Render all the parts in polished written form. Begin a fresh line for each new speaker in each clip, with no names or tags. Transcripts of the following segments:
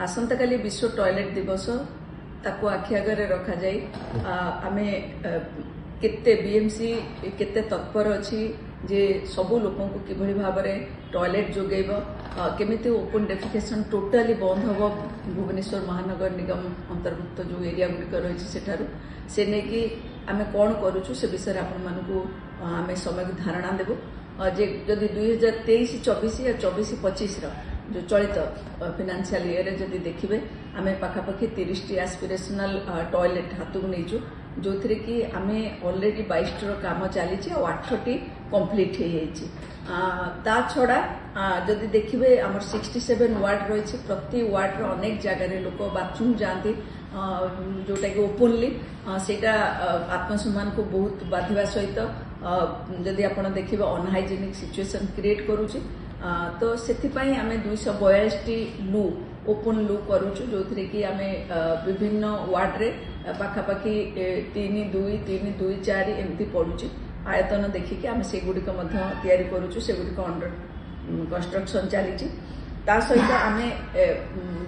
आसंता काली विश्व टॉयलेट दिवस ताको आखि आगे रखा जाए आमे केते बीएमसी केते तत्पर अच्छी जे सबू लोक किभली भाव में टॉयलेट जोगेब केमिति ओपन डेफिकेशन टोटाली बंद हम भुवनेश्वर महानगर निगम अंतर्भुक्त जो एरिया गुड़िक रही से नहीं आमे कौन करूँ से विषय आम समय धारणा देवु जे जदि 2023-24 या 24-25 जो चलित फाइनेंशियल ईयर जदि देखिए आम पाखापाखि 30 एस्पिरेशनल टॉयलेट हाथ को नहींचु जो थी कि आम ऑलरेडी 22 काम चली 8टी कंप्लीट हो छड़ा जदि देखिए आम 67 वार्ड रही प्रति वार्ड अनेक जगार लोक बाथरूम जाती जोटा कि ओपनली सेटा आत्मसम्मान को बहुत बाधिबा सहित जदि आप देखिए अनहाइजेनिक सिचुएशन क्रिएट करुच्ची तो से आम 242 लू ओपन लू करुचु जो थी कि आम विभिन्न वार्ड रे पाखापाखि 3-2-3-2-4 एमती पड़ुची आयतन देखिकी आम से गुड़िक तैयारी करुचु से गुड़िक अंडर कंस्ट्रक्शन चली सहित आम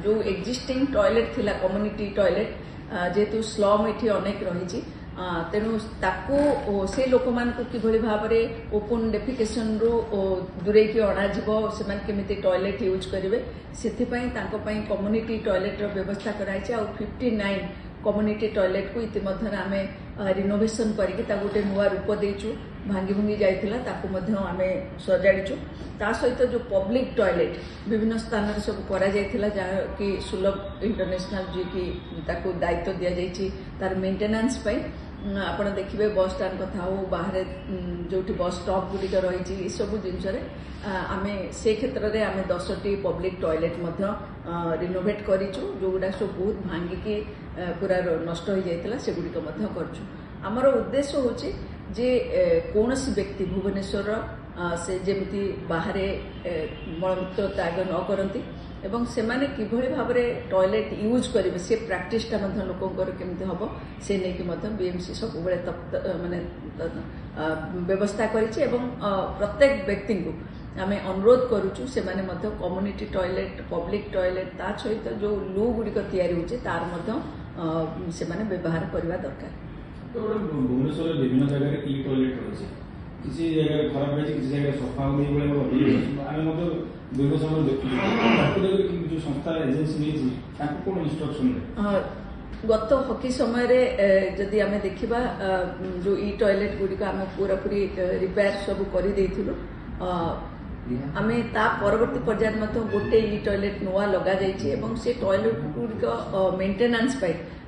जो एक्जिस्टिंग टॉयलेट थिला कम्युनिटी टॉयलेट जेहेतु स्लम ये अनेक रही तेणु ताकू से लोक मान किभली भाव में ओपन डेफिकेशन रु दूरे की अणाजिबो से केमिति टॉयलेट यूज करेंगे से कम्युनिटी टॉयलेट व्यवस्था कराई 59 कम्युनिटी टॉयलेट को इतिमध्य आम रिनोवेशन करके गोटे नुआ रूप देचु भांगी भुंगी जाइथिला आम सजाड़ीचु सहित जो पब्लिक टॉयलेट विभिन्न स्थान सब करा जाइथिला जहाँ कि सुलभ इंटरनेशनल जी की ताकू दायित्व दि जाइछि तार मेंटेनेंस आप देखिए बस स्टाण कथा हो बाहर जो बस स्टॉप गुड़िक रही सब जिनस आम से क्षेत्र में आम 10टी पब्लिक टॉयलेट रिनोवेट करूँ जो गुड़ा सब बहुत भांगिकी पूरा नष्ट हो जाता से गुड़िक करछु आमर उद्देश्य होची जे कौन व्यक्ति भुवनेश्वर से जमी बाहर मलमूत्र त्याग न करती एवं से माने किभली भाव में टॉयलेट यूज करेंगे से प्राक्टिसटा लोकंर केमती हम से नहीं बीएमसी सब माने व्यवस्था करिछि एवं प्रत्येक व्यक्ति को आम अनुरोध करुचु से कम्युनिटी टॉयलेट पब्लिक टॉयलेट ता सहित जो लू गुड़िक तैयारी होचे तार से व्यवहार करने दरकार।
तो भुवनेश्वर विभिन्न जगह की टॉयलेट रही किसी जगह खराब रही किसी जगह सफा आम दीर्घ समय देखते जो संस्था एजेन्सी नहीं कौन इंस्ट्रक्शन
गत हकी समय जदि आम देखा जो ई टॉयलेट गुड़िक आम पूरा पूरी रिपेयर सब कर आम ता परवर्ती पर्याय गोटे ई टॉयलेट नुआ लगा से टॉयलेट गुड़िक मेंटेनेंस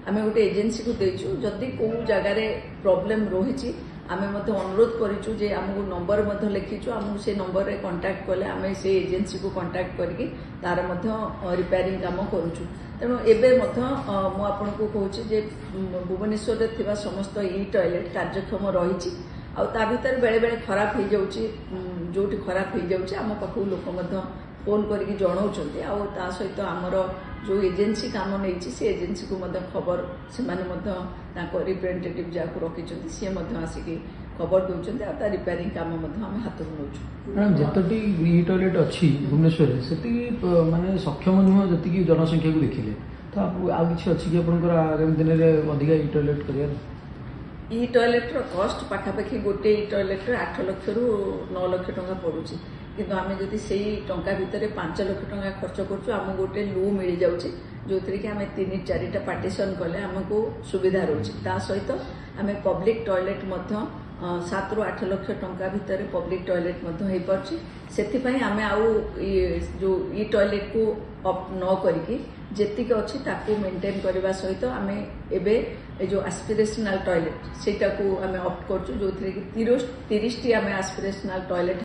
आम गोटे एजेन्सी को देचु जदि को जगार प्रॉब्लम रही आम अनुरोध करूँ जे आमको नंबर लिखीचु आमको से नंबर रे कांटेक्ट कले आम से एजेन्सी को कांटेक्ट करके तार रिपेयरिंग काम करुचु तेणु एवं मुझे कहूँ जे भुवनेश्वर थिबा समस्त ई टॉयलेट कार्यक्षम रही आ भीतर बेले बेले खराब हो जाऊँगी जो खराब हो जाऊँगी आम पाखु लोक फोन करके जनाऊँ सहित आमर जो एजेन्सी काम नहीं से एजेन्सी को खबर से रिप्रेजेंटेटिव जहाँ रखी सी आसिकी खबर दौरान आ रिपेयरिंग काम आम हाथ को नौ
मैडम जितटी ई टॉयलेट अच्छी भुवनेश्वर से माने सक्षम नुह जी जनसंख्या को देखिले तो आउ कि अच्छी कि आगामी दिन में अधिक ई टॉयलेट कर
ई टॉयलेट कॉस्ट पाखापाखि गोटे ई टॉयलेट 8 लाख रु 9 लाख टंका पड़ुची किंतु आम जदि से टंका भितर 5 लाख टंका खर्च करूँ आम गोटे लू मिल जाऊँगी जो थी कि आम 3-4टा पार्टीशन कले आमको सुविधा रोचे ता सहित आम पब्लिक टॉयलेट 7 ରୁ 8 लाख टंका भितर पब्लिक टॉयलेट हो पार्टी से आम आउ जो ई टॉयलेट को अप न करके जेतिक अच्छी ताकू मेंटेन करने सहित आम एबे जो एस्पिरेशनल टॉयलेट सेटा को आम अप्ट करछु जो थी कि 30टी आम एस्पिरेशनल टॉयलेट